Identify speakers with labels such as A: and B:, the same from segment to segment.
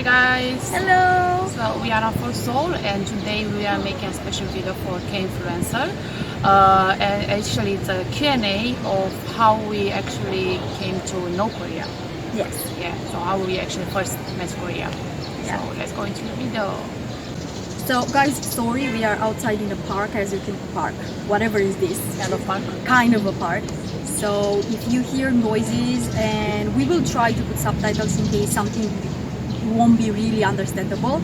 A: Hi guys!
B: Hello!
A: So we are Unfold Seoul and today we are making a special video for K-influencer. And actually it's a Q&A of how we actually came to know Korea.
B: Yes.
A: Yeah, so how we actually first met Korea.
B: Yeah.
A: So let's go into the video.
B: So guys, sorry, we are outside in the park, as you can park. Whatever is this?
A: Kind of park.
B: Kind of a park. So if you hear noises, and we will try to put subtitles in case something won't be really understandable,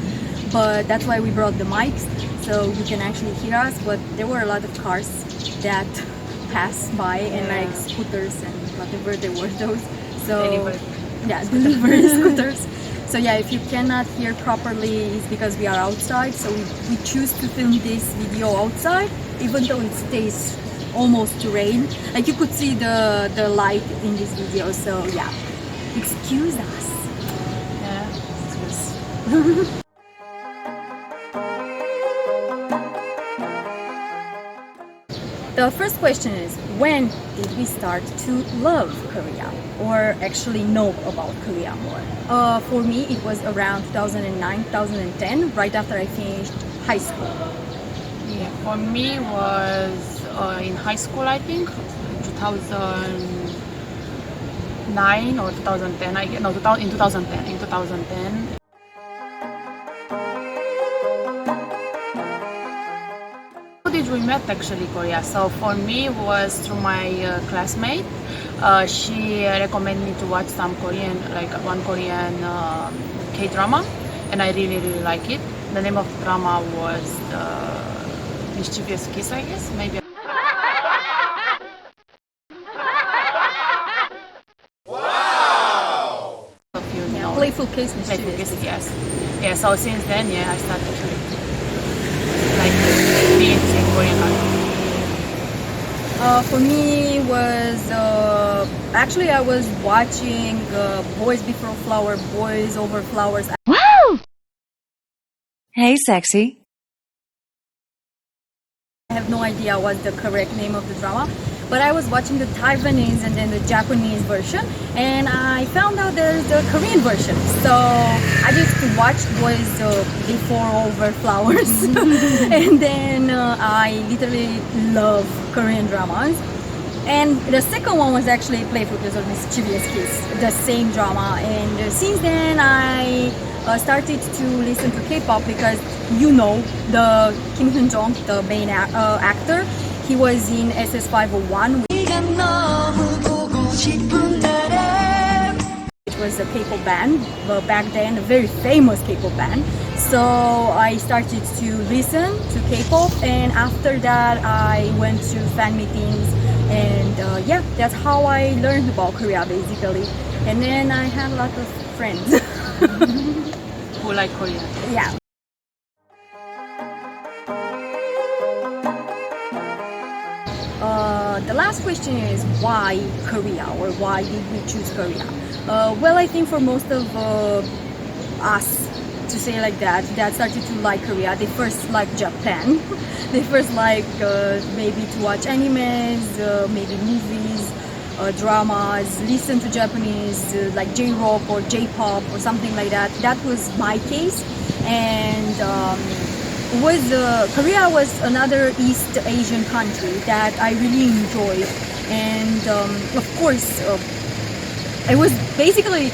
B: but that's why we brought the mics, so you can actually hear us. But there were a lot of cars that passed by, and like scooters and whatever they were those. So
A: Delivery.
B: yeah, delivery scooters. So yeah, if you cannot hear properly, it's because we are outside. So we choose to film this video outside, even though it stays almost to rain. Like you could see the light in this video. So yeah, excuse us.
A: Yeah, excuse.
B: The first question is, when did we start to love Korea, or actually know about Korea more? For me, it was around 2009, 2010, right after I finished high school.
A: Yeah, for me was in high school, I think 2009 or 2010. In 2010. In 2010. How did we met actually Korea? So for me was through my classmate. She recommended me to watch some Korean, like one Korean K-drama, and I really like it. The name of the drama was Mischievous Kiss, I guess, maybe. Wow!
B: Yeah, Playful Kiss,
A: Playful
B: Mischievous
A: Kiss,
B: Kiss.
A: yes. Yeah, so since then, yeah, I started to like being into Korean art.
B: For me was actually I was watching Boys Before Flower, Boys Over Flowers.
C: Wow! Hey, sexy.
B: I have no idea what's the correct name of the drama, but I was watching the Taiwanese and then the Japanese version, and I found out there's the Korean version. So I used to watch Boys Before Over Flowers, and then I literally love Korean dramas. And the second one was actually Playful Kiss or Mischievous Kiss, the same drama. And since then I started to listen to K-pop because you know the Joong, the main actor, he was in SS501, which was a K-pop band back then, a very famous K-pop band. So I started to listen to K-pop, and after that I went to fan meetings, and yeah, that's how I learned about Korea basically. And then I had a lot of friends
A: Who like Korea?
B: yeah. The last question is why Korea, or why did we choose Korea? Well, I think for most of us, to say like that started to like Korea, they first like Japan. They first like maybe to watch animes, maybe movies, dramas, listen to Japanese like J-rock or J-pop or something like that. That was my case, and Korea was another East Asian country that I really enjoyed, and of course it was basically,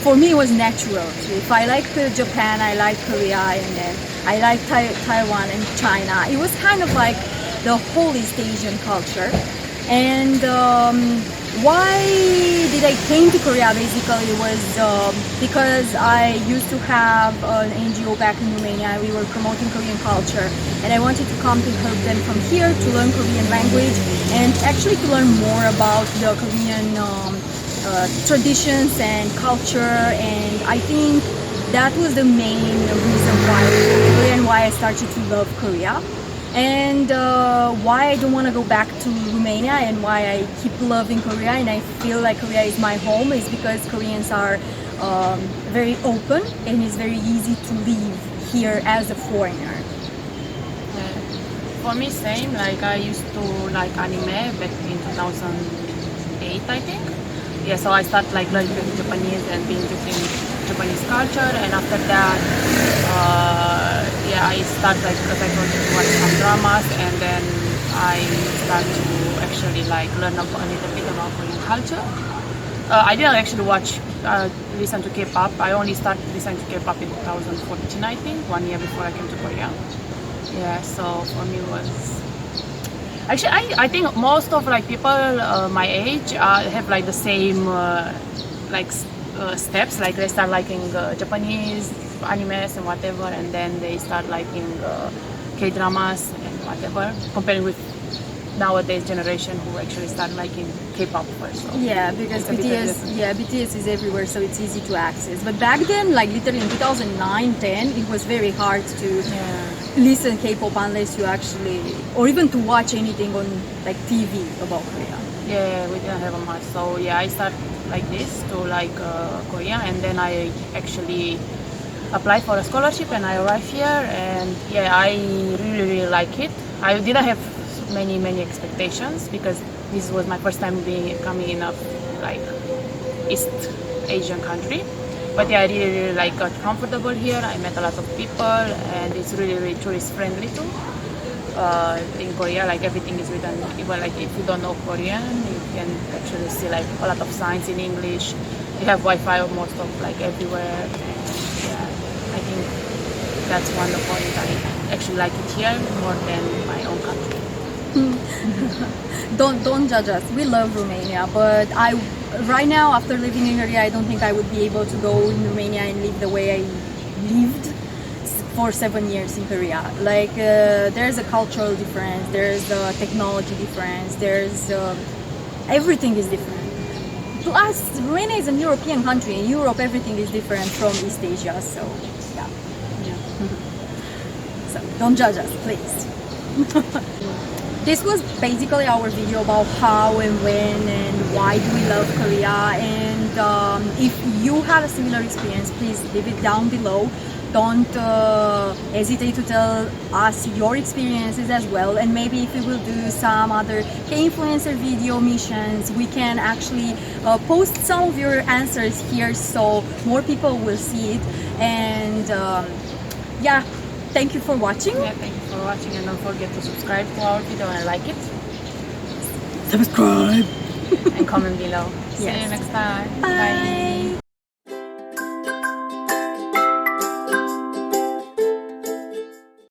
B: for me, it was natural. If I like Japan, I like Korea, and then I like Taiwan and China. It was kind of like the whole East Asian culture. And why did I came to Korea basically was because I used to have an NGO back in Romania. We were promoting Korean culture, and I wanted to come to help them from here to learn Korean language and actually to learn more about the Korean traditions and culture. And I think that was the main reason why I started to love Korea, and why I don't want to go back to Romania, and why I keep loving Korea and I feel like Korea is my home, is because Koreans are very open, and it's very easy to live here as a foreigner.
A: For me, same. Like I used to like anime back in 2008, I think. Yeah, so I started like learning Japanese and being Japanese culture, and after that, I start like because I told you to watch some dramas, and then I start to actually like learn a little bit about Korean culture. I didn't actually listen to K-pop. I only started listening to K-pop in 2014, I think, 1 year before I came to Korea. Yeah, so for me it was actually I think most of like people my age have like the same steps. Like they start liking Japanese animes and whatever, and then they start liking K-dramas and whatever. Comparing with nowadays generation who actually start liking K-pop first. So
B: Yeah, because
A: it's a bit
B: BTS,
A: different.
B: BTS is everywhere, so it's easy to access. But back then, like literally in 2009, 10, it was very hard to listen K-pop unless you actually, or even to watch anything on like TV about Korea.
A: Yeah, we didn't have a much. So yeah, I start like this to like Korea, and then I actually applied for a scholarship and I arrived here, and yeah, I really like it. I didn't have many expectations because this was my first time coming in a like East Asian country. But yeah, I really like got comfortable here. I met a lot of people, and it's really tourist friendly too. In Korea, like everything is written. Even like if you don't know Korean, you can actually see like a lot of signs in English. You have Wi-Fi almost of like everywhere. And, yeah, I think that's one of the points. I actually like it here more than my own country.
B: Don't judge us. We love Romania, but right now after living in Korea, I don't think I would be able to go in Romania and live the way I lived for 7 years in Korea. Like there's a cultural difference, there's a technology difference, there's everything is different. Plus, Romania is an European country. In Europe, everything is different from East Asia. So yeah. So don't judge us, please. This was basically our video about how and when and why do we love Korea, and if you have a similar experience, please leave it down below. Don't hesitate to tell us your experiences as well, and maybe if we will do some other K-influencer video missions, we can actually post some of your answers here so more people will see it. And yeah, thank you for watching.
A: Yeah, thank you for watching, and don't forget to subscribe to our video and like it.
B: Subscribe
A: And comment below. See
B: Yes.
A: you next time.
B: Bye.